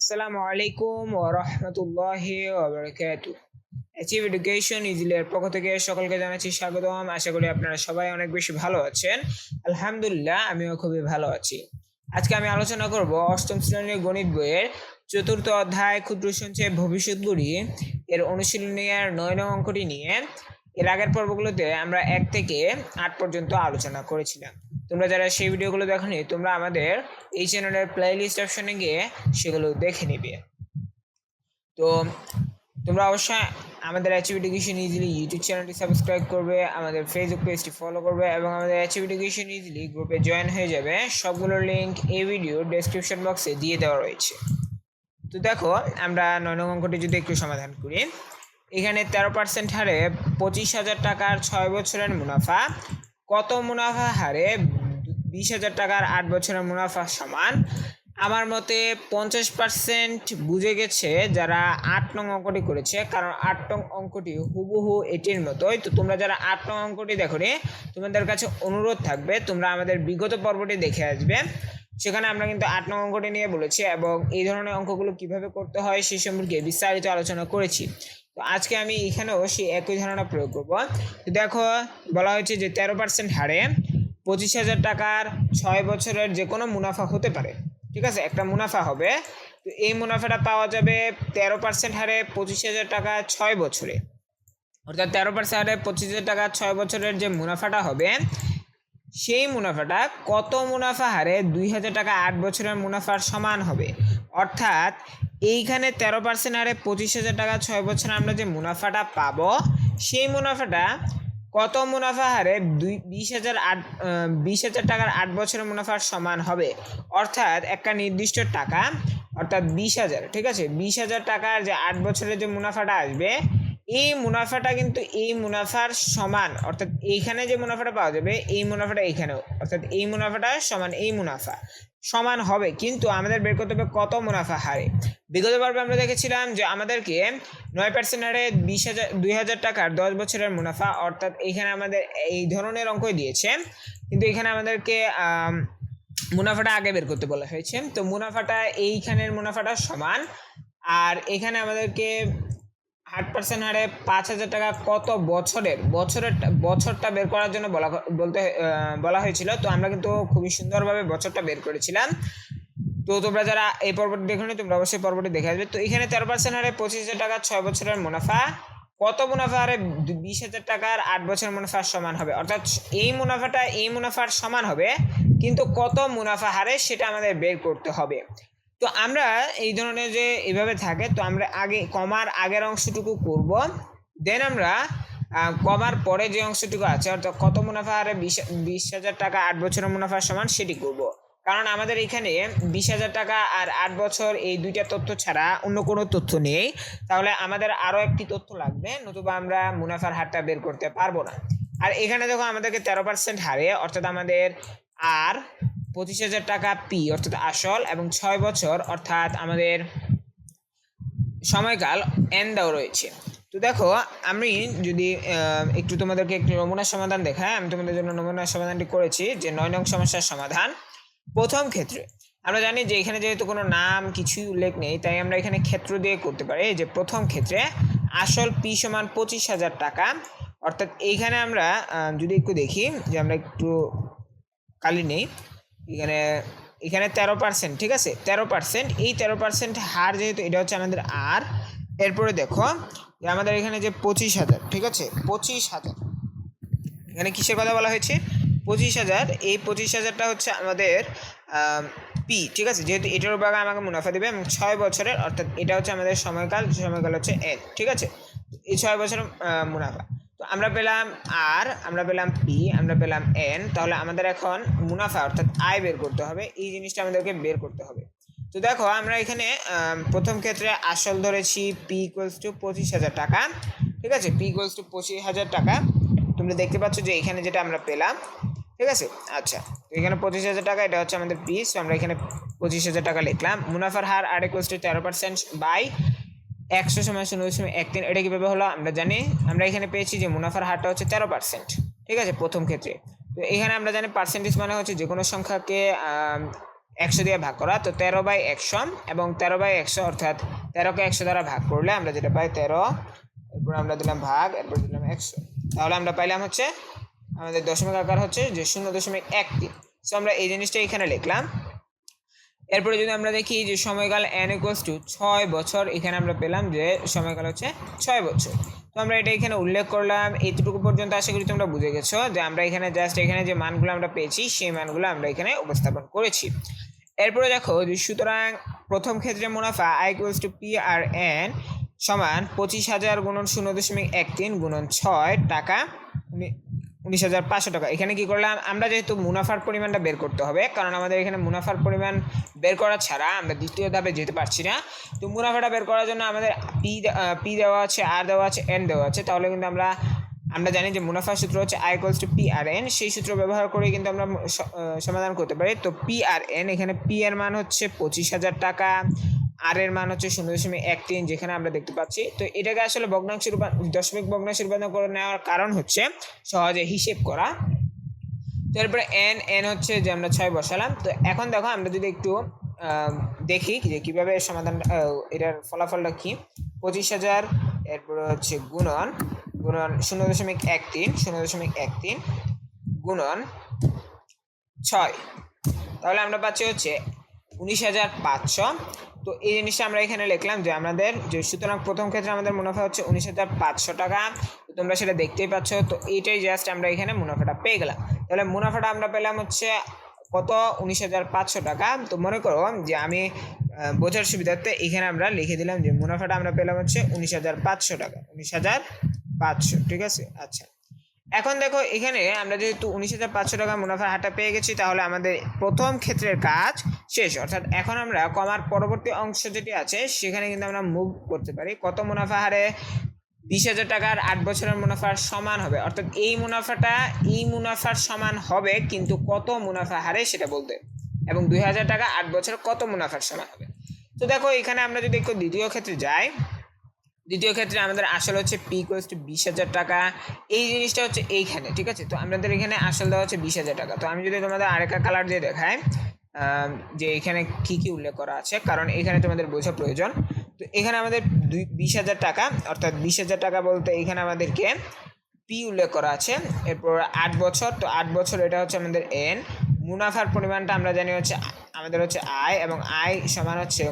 আসসালামু আলাইকুম ওয়া রাহমাতুল্লাহি ওয়া বারাকাতুহু। অ্যাচিভ এডুকেশন ইজিলি এর পক্ষ থেকে সকলকে জানাচ্ছি স্বাগতম। আশা করি আপনারা সবাই অনেক বেশি ভালো আছেন। আলহামদুলিল্লাহ আমিও খুবই ভালো আছি। আজকে আমি আলোচনা করব অষ্টম শ্রেণীর গণিত বইয়ের চতুর্থ অধ্যায় ক্ষুদ্র সঞ্চয় ভবিষ্যৎ গড়ি এর অনুশীলনী এর ৯ নং অঙ্কটি নিয়ে। এর আগের পর্বগুলোতে আমরা ১ থেকে ৮ পর্যন্ত আলোচনা করেছিলাম। তোমরা যারা সেই ভিডিওগুলো দেখোনি তোমরা আমাদের এই চ্যানেলের প্লেলিস্ট অপশনে গিয়ে সেগুলো দেখে নিবে। তো তোমরা অবশ্যই আমাদের অ্যাচিভ এডুকেশন ইজিলি ইউটিউব চ্যানেলটি সাবস্ক্রাইব করবে, আমাদের ফেসবুক পেজটি ফলো করবে এবং আমাদের অ্যাচিভ এডুকেশন ইজিলি গ্রুপে জয়েন হয়ে যাবে। সবগুলোর লিঙ্ক এই ভিডিও ডেসক্রিপশন বক্সে দিয়ে দেওয়া রয়েছে। তো দেখো আমরা ৯ নং অঙ্কটি যদি একটু সমাধান করি। এখানে 13% হারে 25,000 টাকার 6 বছরের মুনাফা কত মুনাফা হারে 20,000 টাকার 8 বছরের মুনাফা সমান। আমার মতে 50% বুঝে গেছে যারা 8 নং অঙ্কটি করেছে, কারণ 8 নং অঙ্কটি হুবহু এটির মতোই। তো তোমরা যারা 8 নং অঙ্কটি দেখোনি তোমাদের কাছে অনুরোধ থাকবে তোমরা আমাদের বিগত পর্বটি দেখে আসবে। সেখানে আমরা কিন্তু 8 নং অঙ্কটি নিয়ে বলেছি এবং এই ধরনের অঙ্কগুলো কিভাবে করতে হয় সেই সম্পর্কে বিস্তারিত আলোচনা করেছি। তো আজকে আমি এখানেও সেই একই ধারণা প্রয়োগ করব। তো দেখো বলা হয়েছে যে 13% হারে 25,000 টাকার 6 বছরের যে কোনো মুনাফা হতে পারে। ঠিক আছে, একটা মুনাফা হবে। তো এই মুনাফাটা পাওয়া যাবে 13% হারে 25,000 টাকা 6 বছরে, অর্থাৎ 13% হারে 25,000 টাকা 6 বছরের যে মুনাফাটা হবে সেই মুনাফাটা কত মুনাফা হারে 2,000 টাকা 8 বছরের মুনাফার সমান হবে। অর্থাৎ এইখানে 13% হারে 25,000 টাকা 6 বছরে আমরা যে মুনাফাটা পাবো সেই মুনাফাটা কত মুনাফা হারে 20,000 টাকার 8 বছরের মুনাফার সমান হবে। অর্থাৎ একটা নির্দিষ্ট টাকা, অর্থাৎ 20,000, ঠিক আছে, 20,000 টাকার যে 8 বছরের যে মুনাফাটা আসবে এই মুনাফাটা কিন্তু এই মুনাফার সমান, অর্থাৎ এইখানে যে মুনাফাটা পাওয়া যাবে এই মুনাফাটা এইখানেও, অর্থাৎ এই মুনাফাটা সমান এই মুনাফা সমান হবে। কিন্তু আমাদের বের করতে হবে কত মুনাফা হারে। বিগত পর্বে আমরা দেখেছিলাম যে আমাদেরকে 9% হারে 2,000 টাকার 10 বছরের মুনাফা, অর্থাৎ এইখানে আমাদের এই ধরনের অঙ্কই দিয়েছে, কিন্তু এখানে আমাদেরকে মুনাফাটা আগে বের করতে বলা হয়েছে। তো মুনাফাটা এইখানের মুনাফাটা সমান, আর এখানে আমাদেরকে 8% হারে 5,000 টাকা কত বছরটা বের করার জন্য বলা হয়েছিল। তো আমরা কিন্তু খুবই সুন্দরভাবে বছরটা বের করেছিলাম। তো তোমরা যারা এই পর্বটি দেখোনি তোমরা অবশ্যই পর্বটি দেখে আসবে। তো এখানে 13% হারে 25,000 টাকা 6 বছরের মুনাফা কত মুনাফা হারে 20,000 টাকার 8 বছরের মুনাফার সমান হবে। অর্থাৎ এই মুনাফাটা এই মুনাফার সমান হবে, কিন্তু কত মুনাফা হারে সেটা আমাদের বের করতে হবে। তো আমরা এই ধরনের যে এভাবে থাকে, তো আমরা আগে কমার আগের অংশটুকু করব, দেন আমরা কমার পরে যে অংশটুকু আছে অর্থাৎ কত মুনাফা হারে 20,000 টাকা 8 বছরের মুনাফার সমান সেটি করব। কারণ আমাদের এখানে 20,000 টাকা আর 8 বছর এই দুইটা তথ্য ছাড়া অন্য কোনো তথ্য নেই, তাহলে আমাদের আরও একটি তথ্য লাগবে, নতুবা আমরা মুনাফার হারটা বের করতে পারবো না। আর এখানে দেখো আমাদেরকে 13% হারে, অর্থাৎ আমাদের আর 25,000 টাকা পি অর্থাৎ আসল এবং 6 বছর অর্থাৎ আমাদের সময়কাল এন দেওয়া রয়েছে। তো দেখো আমি যদি একটু তোমাদেরকে একটি নমুনা সমাধান দেখাই, আমি তোমাদের জন্য নমুনা সমাধানটি করেছি যে 9 নং সমস্যার সমাধান। প্রথম ক্ষেত্রে আমরা জানি যে এখানে যেহেতু কোনো নাম কিছুই উল্লেখ নেই, তাই আমরা এখানে ক্ষেত্র দিয়ে করতে পারি। যে প্রথম ক্ষেত্রে আসল পি সমান 25,000 টাকা, অর্থাৎ এইখানে আমরা যদি একটু দেখি যে আমরা একটু কালি নেই, এখানে 13%, ঠিক আছে, 13%, এই 13% হার যেহেতু এটা হচ্ছে আমাদের আর। এরপরে দেখো যে আমাদের এখানে যে 25,000, ঠিক আছে, 25,000 এখানে কিসের কথা বলা হয়েছে 25,000, এই 25,000টা হচ্ছে আমাদের পি, ঠিক আছে, যেহেতু এটার উপর আমাকে মুনাফা দেবে এবং 6 বছরের, অর্থাৎ এটা হচ্ছে আমাদের সময়কাল হচ্ছে এন, ঠিক আছে, এই 6 বছরের মুনাফা। তো আমরা পেলাম আর, আমরা পেলাম পি, আমরা পেলাম এন। তাহলে আমাদের এখন মুনাফা অর্থাৎ আয় বের করতে হবে, এই জিনিসটা আমাদেরকে বের করতে হবে। তো দেখো আমরা এখানে প্রথম ক্ষেত্রে আসল ধরেছি পি ইকুয়ালস টু 25,000 টাকা, ঠিক আছে, পি ইকুয়ালস টু 25,000 টাকা। তোমরা দেখতে পাচ্ছ যে এখানে যেটা আমরা পেলাম, ঠিক আছে। আচ্ছা, তো এখানে 25,000 টাকা, এটা হচ্ছে আমাদের পি, সো আমরা এখানে 25,000 টাকা লিখলাম। মুনাফার হার আর ইকুয়ালস টু 13% বাই 100 সমান 0.13। এটা কীভাবে হলো আমরা জানি, আমরা এখানে পেয়েছি যে মুনাফার হারটা হচ্ছে 13%, ঠিক আছে, প্রথম ক্ষেত্রে। তো এখানে আমরা জানি পার্সেন্টেজ মানে হচ্ছে যে কোনো সংখ্যাকে 100 দিয়ে ভাগ করা, তো 13/100 এবং 13/100 অর্থাৎ 13কে 100 দ্বারা ভাগ করলে আমরা যেটা পাই 13, এরপর আমরা দিলাম ভাগ, এরপর দিলাম 100, তাহলে আমরা পাইলাম হচ্ছে আমাদের দশমিক আকার হচ্ছে যে 0.13। সো আমরা এই জিনিসটা এখানে লিখলাম। এরপরে যদি আমরা দেখি যে সময়কাল n = 6 বছর, এখানে আমরা পেলাম যে সময়কাল হচ্ছে 6 বছর। তো আমরা এটা এখানে উল্লেখ করলাম। এইটুকু পর্যন্ত আশা করি তোমরা বুঝে গেছো যে আমরা এখানে জাস্ট এখানে যে মানগুলো আমরা পেয়েছি সেই মানগুলো আমরা এখানে উপস্থাপন করেছি। এরপরে দেখো যে সুতরাং প্রথম ক্ষেত্রে মুনাফা I = PRN সমান 25,000 গুণন 0.13 গুণন 6 টাকা 19,500 টাকা। এখানে কি করলাম আমরা, যেহেতু মুনাফার পরিমাণটা বের করতে হবে, কারণ আমাদের এখানে মুনাফার পরিমাণ বের করা ছাড়া আমরা দ্বিতীয় ধাপে যেতে পারছি না। তো মুনাফাটা বের করার জন্য আমাদের পি দেওয়া আছে, আর দেওয়া আছে, এন দেওয়া আছে। তাহলে কিন্তু আমরা জানি যে মুনাফার সূত্র হচ্ছে I = PRN। সেই সূত্র ব্যবহার করে কিন্তু আমরা সমাধান করতে পারি। তো PRN, এখানে পি এর মান হচ্ছে 25,000 টাকা, আর এর মান হচ্ছে 0.13, যেখানে আমরা দেখতে পাচ্ছি। তো এটাকে আসলে দশমিক ভগ্নাংশে রূপান্তর করে নেওয়ার কারণ হচ্ছে সহজে হিসেব করা। তো এরপরে এন হচ্ছে যে আমরা 6 বসালাম। তো এখন দেখো আমরা যদি একটু দেখি যে কীভাবে সমাধান, এটার ফলাফলটা কি। 25,000 এরপরে হচ্ছে গুণন 0.13 গুণন 6, তাহলে আমরা পাচ্ছি হচ্ছে 19,500। তো এই জিনিসটা আমরা এখানে লিখলাম যে আমাদের যে সুতরাং প্রথম ক্ষেত্রে আমাদের মুনাফা হচ্ছে 19,500 টাকা। তো তোমরা সেটা দেখতেই পাচ্ছ। তো এইটাই জাস্ট আমরা এখানে মুনাফাটা পেয়ে গেলাম। তাহলে মুনাফাটা আমরা পেলাম হচ্ছে কত, 19,500 টাকা। তো মনে করো যে আমি বোঝার সুবিধার্থে এখানে আমরা লিখে দিলাম যে মুনাফাটা আমরা পেলাম হচ্ছে 19,500 টাকা, 19,500, ঠিক আছে। আচ্ছা, এখন দেখো এখানে আমরা যেহেতু 19,500 টাকা মুনাফার হারটা পেয়ে গেছি, তাহলে আমাদের প্রথম ক্ষেত্রের কাজ শেষ। অর্থাৎ এখন আমরা কমার পরবর্তী অংশ যেটি আছে সেখানে কিন্তু আমরা মুভ করতে পারি। কত মুনাফা হারে 20,000 টাকার 8 বছরের মুনাফার সমান হবে, অর্থাৎ এই মুনাফাটা এই মুনাফার সমান হবে, কিন্তু কত মুনাফা হারে সেটা বলতে, এবং 2,000 টাকা 8 বছর কত মুনাফার সমান হবে। তো দেখো এখানে আমরা যদি একটু দ্বিতীয় ক্ষেত্রে যাই, দ্বিতীয় ক্ষেত্রে আমাদের আসল হচ্ছে P = 20,000 টাকা। এই জিনিসটা হচ্ছে এইখানে, ঠিক আছে। তো আমাদের এখানে আসল দেওয়া হচ্ছে 20,000 টাকা। তো আমি যদি তোমাদের আরেকটা কালার দিয়ে দেখাই যে এখানে কি কি উল্লেখ করা আছে, কারণ এখানে তোমাদের বোঝা প্রয়োজন। তো এখানে আমাদের 20,000 টাকা, অর্থাৎ 20,000 টাকা বলতে এখানে আমাদেরকে পি উল্লেখ করা আছে। এরপর 8 বছর, তো 8 বছর এটা হচ্ছে আমাদের এন। মুনাফার পরিমাণটা আমরা জানি হচ্ছে আমাদের হচ্ছে আই, এবং আই সমান হচ্ছে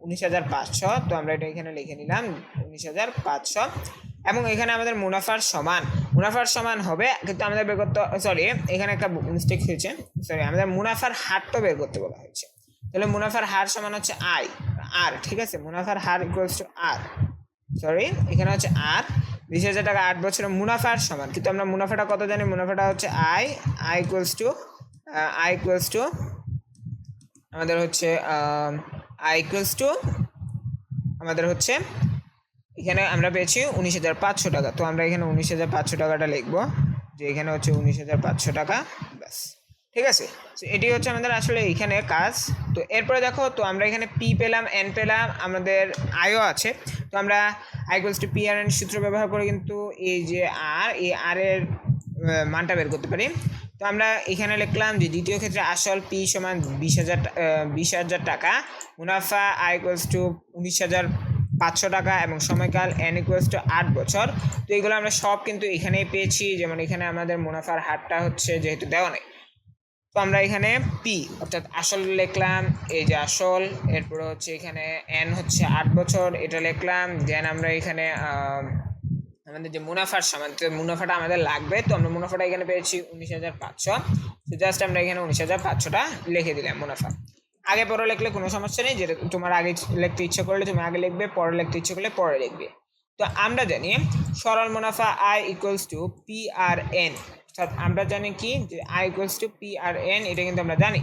19,500। তো আমরা এটা এখানে লিখে নিলাম 19,500। এবং এখানে আমাদের মুনাফার সমান হবে, কিন্তু আমাদের বের করতে, সরি এখানে একটা মিস্টেক হয়েছে, সরি আমাদের মুনাফার হারটা বের করতে বলা হয়েছে। তাহলে মুনাফার হার সমান হচ্ছে আর, ঠিক আছে। মুনাফার হার = আর, সরি এখানে হচ্ছে আর। 20,000 টাকা 8 বছরের মুনাফার সমান, কিন্তু আমরা মুনাফাটা কত জানি, মুনাফাটা হচ্ছে আই আমাদের হচ্ছে আমাদের হচ্ছে এখানে আমরা পেয়েছি 19,500 টাকা। তো আমরা এখানে 19,500 টাকাটা লিখবো, যে এখানে হচ্ছে 19,500 টাকা, ব্যাস, ঠিক আছে। তো এটি হচ্ছে আমাদের আসলে এখানে কাজ। তো এরপরে দেখো, তো আমরা এখানে পি পেলাম, এন পেলাম, আমাদের আইও আছে। তো আমরা I = PRN সূত্র ব্যবহার করে কিন্তু এই যে আর এর মানটা বের করতে পারি। তো আমরা এখানে লিখলাম যে দ্বিতীয় ক্ষেত্রে আসল P সমান 20,000 টাকা, মুনাফা I = 19,500 টাকা, এবং সময়কাল n = 8 বছর। তো এইগুলো আমরা সব কিন্তু এখানেই পেয়েছি। যেমন এখানে আমাদের মুনাফার হারটা হচ্ছে যেহেতু দেওয়া নেই, তো আমরা এখানে পি অর্থাৎ আসল লিখলাম, এই যে আসল। এরপরে হচ্ছে এখানে এন হচ্ছে 8 বছর, এটা লিখলাম। দেন আমরা এখানে আমাদের যে মুনাফার সমান, তো মুনাফাটা আমাদের লাগবে। তো আমরা মুনাফাটা এখানে পেয়েছি 19,500। তো জাস্ট আমরা এখানে 19,500টা লিখে দিলাম মুনাফা। আগে পরে লিখলে কোনো সমস্যা নেই, যেটা তোমার আগে লিখতে ইচ্ছে করলে তুমি আগে লিখবে, পরে লিখতে ইচ্ছে করলে পরে লিখবে। তো আমরা জানি সরল মুনাফা I = PRN, অর্থাৎ আমরা জানি কি যে I = PRN, এটা কিন্তু আমরা জানি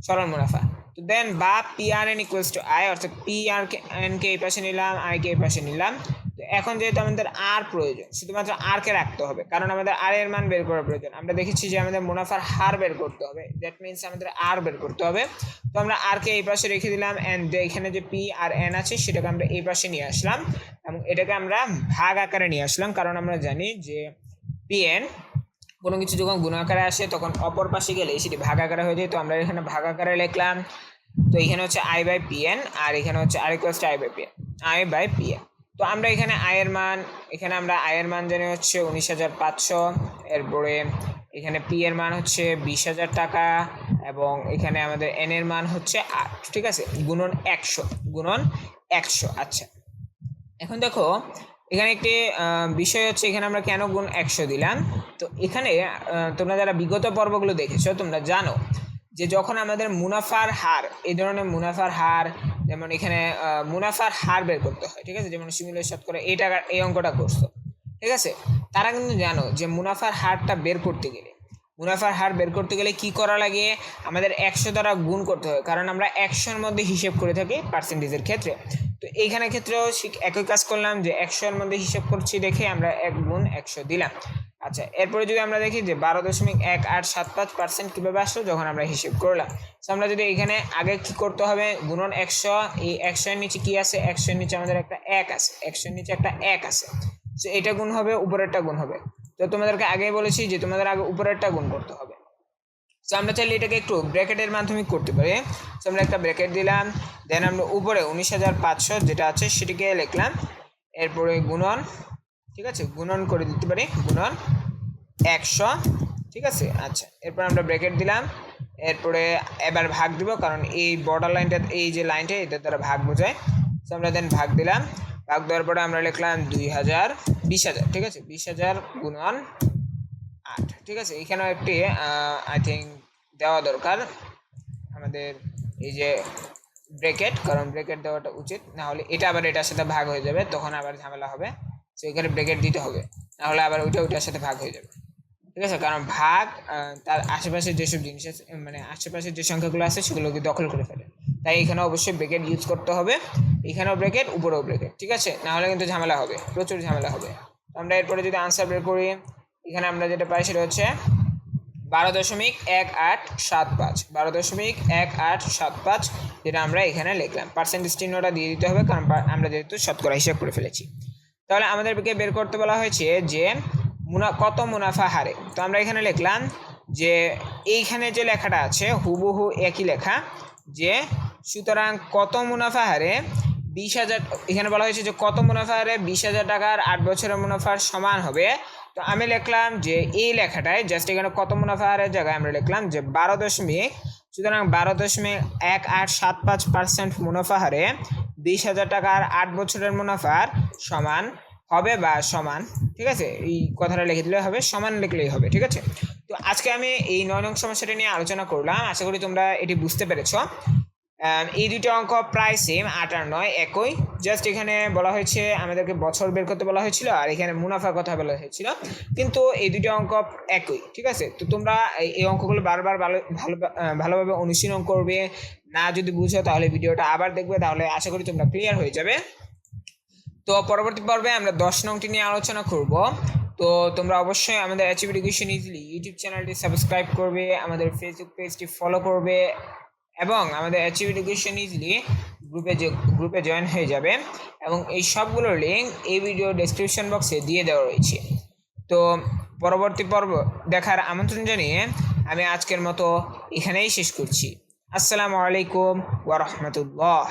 সরল মুনাফা। তো দেন বা PRN = I, অর্থাৎ PRN কে এই পাশে নিলাম, I কে এই পাশে নিলাম। তো এখন যেহেতু আমাদের আর প্রয়োজন, শুধুমাত্র আর কে রাখতে হবে, কারণ আমাদের আর এর মান বের করার প্রয়োজন। আমরা দেখেছি যে আমাদের মুনাফার হার বের করতে হবে, দ্যাট মিনস আমাদের আর বের করতে হবে। তো আমরা আর কে এই পাশে রেখে দিলাম, এন্ড এখানে যে পি আর এন আছে সেটাকে আমরা এই পাশে নিয়ে আসলাম, এবং এটাকে আমরা ভাগ আকারে নিয়ে আসলাম, কারণ আমরা জানি যে PN কোনো কিছু যখন গুণ আকারে আসে তখন অপর পাশে গেলে সেটি ভাগ আকারে হয়ে যায়। তো আমরা এখানে ভাগ আকারে লিখলাম। তো এখানে হচ্ছে আই বাই পিএন, আর এখানে হচ্ছে R equals to I by PN, I by PN. তো আমরা এখানে আয়ের মান, এখানে আমরা আয়ের মান জানি হচ্ছে 19,500, এরপরে এখানে পি এর মান হচ্ছে 20,000 টাকা, এবং এখানে আমাদের এন এর মান হচ্ছে 8, ঠিক আছে, গুণন 100, গুণন 100। আচ্ছা, এখন দেখো এখানে একটি বিষয় হচ্ছে, এখানে আমরা কেন গুণ 100 দিলাম। তো এখানে তোমরা যারা বিগত পর্বগুলো দেখেছো তোমরা জানো যে যখন আমাদের মুনাফার হার, এই ধরনের মুনাফার হার, যেমন এখানে মুনাফার হার বের করতে হয়, ঠিক আছে, যেমন সিমুলেশন করে এই টাকার এই অঙ্কটা করছো, ঠিক আছে, তারা কিন্তু জানো যে মুনাফার হারটা বের করতে গেলে, মুনাফার হার বের করতে গেলে কি করা লাগে, আমাদের 100 দ্বারা গুণ করতে হয়, কারণ আমরা 100-এর মধ্যে হিসেব করে থাকি পার্সেন্টেজের ক্ষেত্রে। তো এইখানে ক্ষেত্রেও একই কাজ করলাম, যে 100-এর মধ্যে হিসেব করছি দেখে আমরা 1 গুণ 100 দিলাম। আচ্ছা, এরপরে যদি আমরা দেখি যে 12.1875% কীভাবে আসলো, যখন আমরা হিসেব করলাম। তো আমরা যদি এখানে আগে কি করতে হবে, গুণন 100, এই 100-এর নিচে কি আছে, 100-এর নিচে আমাদের একটা 1 আছে, 100-এর নিচে একটা 1 আছে, তো এটা গুণ হবে, উপরেরটা গুণ হবে। তো তোমাদেরকে আগেই বলেছি যে তোমাদের আগে উপরেরটা গুণ করতে হবে। তো আমরা চাইলে এটাকে একটু ব্র্যাকেটের মাধ্যমে করতে পারি। তো আমরা একটা ব্র্যাকেট দিলাম, দেন আমরা উপরে 19,500 যেটা আছে সেটিকে লিখলাম, এরপরে গুণন, ঠিক আছে, গুণন করে দিতে পারি, গুণন 100, ঠিক আছে। আচ্ছা, এরপর আমরা ব্র্যাকেট দিলাম, এরপরে এবার ভাগ দিব, কারণ এই বর্ডার লাইনটা, এই যে লাইনটা, এটার দ্বারা ভাগ বোঝায়। তো আমরা দেন ভাগ দিলাম, ভাগ দেওয়ার পরে আমরা লিখলাম 20,000, ঠিক আছে, 20,000 গুণন 8, ঠিক আছে। এখানেও একটি আই থিঙ্ক দেওয়া দরকার আমাদের এই যে ব্র্যাকেট, কারণ ব্র্যাকেট দেওয়াটা উচিত, না হলে এটা আবার এটার সাথে ভাগ হয়ে যাবে, তখন আবার ঝামেলা হবে। তো এখানে ব্র্যাকেট দিতে হবে, না হলে আবার ওইটার সাথে ভাগ হয়ে যাবে, ঠিক আছে, কারণ ভাগ তার আশেপাশে যেসব জিনিস আছে, মানে আশেপাশে যে সংখ্যাগুলো আছে সেগুলোকে দখল করে ফেলে, তাই এখানে অবশ্যই ব্র্যাকেট ইউজ করতে হবে, এখানেও ব্র্যাকেট, উপরেও ব্র্যাকেট, ঠিক আছে, না হলে কিন্তু ঝামেলা হবে, প্রচুর ঝামেলা হবে। তো আমরা এরপরে যদি আনসার বের করি, এখানে আমরা যেটা পাই সেটা হচ্ছে 12.1875, 12.1875, যেটা আমরা এখানে লিখলাম। পার্সেন্টেজ চিহ্নটা দিয়ে দিতে হবে, কারণ আমরা যেহেতু শতকরা হিসাব করে ফেলেছি। তাহলে আমাদেরকে বের করতে বলা হয়েছে যে কত মুনাফা হারে। তো আমরা এখানে লিখলাম যে এইখানে যে লেখাটা আছে হুবহু একই লেখা, যে সুতরাং কত মুনাফা হারে 20,000, এখানে বলা হয়েছে যে কত মুনাফা হারে 20,000 টাকার 8 বছরের মুনাফার সমান হবে। তো আমি লিখলাম যে এই লেখাটায় জাস্ট এখানে কত মুনাফা হারের জায়গায় আমরা লিখলাম যে 12.1875% মুনাফা হারে 20,000 টাকার 8 বছরের মুনাফার সমান হবে, বা সমান, ঠিক আছে, এই কথাটা লিখে দিলে হবে, সমান লিখলেই হবে, ঠিক আছে। তো আজকে আমি এই 9 নং সমস্যাটা নিয়ে আলোচনা করলাম, আশা করি তোমরা এটি বুঝতে পেরেছো। এই দুটো অঙ্ক প্রায় সেম, 8 আর 9 একই, জাস্ট এখানে বলা হয়েছে আমাদেরকে বছর বের করতে বলা হয়েছিল, আর এখানে মুনাফার কথা বলা হয়েছিল, কিন্তু এই দুটো অঙ্ক একই, ঠিক আছে। তো তোমরা এই অঙ্কগুলো বারবার ভালোভাবে অনুশীলন করবে, না যদি বুঝো তাহলে ভিডিওটা আবার দেখবে, তাহলে আশা করি তোমরা ক্লিয়ার হয়ে যাবে। তো পরবর্তী পর্বে আমরা 10 নংটি নিয়ে আলোচনা করব। তো তোমরা অবশ্যই আমাদের অ্যাচিভ এডুকেশন ইজিলি ইউটিউব চ্যানেলটি সাবস্ক্রাইব করবে, আমাদের ফেসবুক পেজটি ফলো করবে, এবং আমাদের অ্যাচিভ এডুকেশন ইজিলি গ্রুপে জয়েন হয়ে যাবে, এবং এই সবগুলোর লিঙ্ক এই ভিডিও ডেসক্রিপশন বক্সে দিয়ে দেওয়া রয়েছে। তো পরবর্তী পর্ব দেখার আমন্ত্রণ জানিয়ে আমি আজকের মতো এখানেই শেষ করছি। আসসালামু আলাইকুম ওয়া রাহমাতুল্লাহ।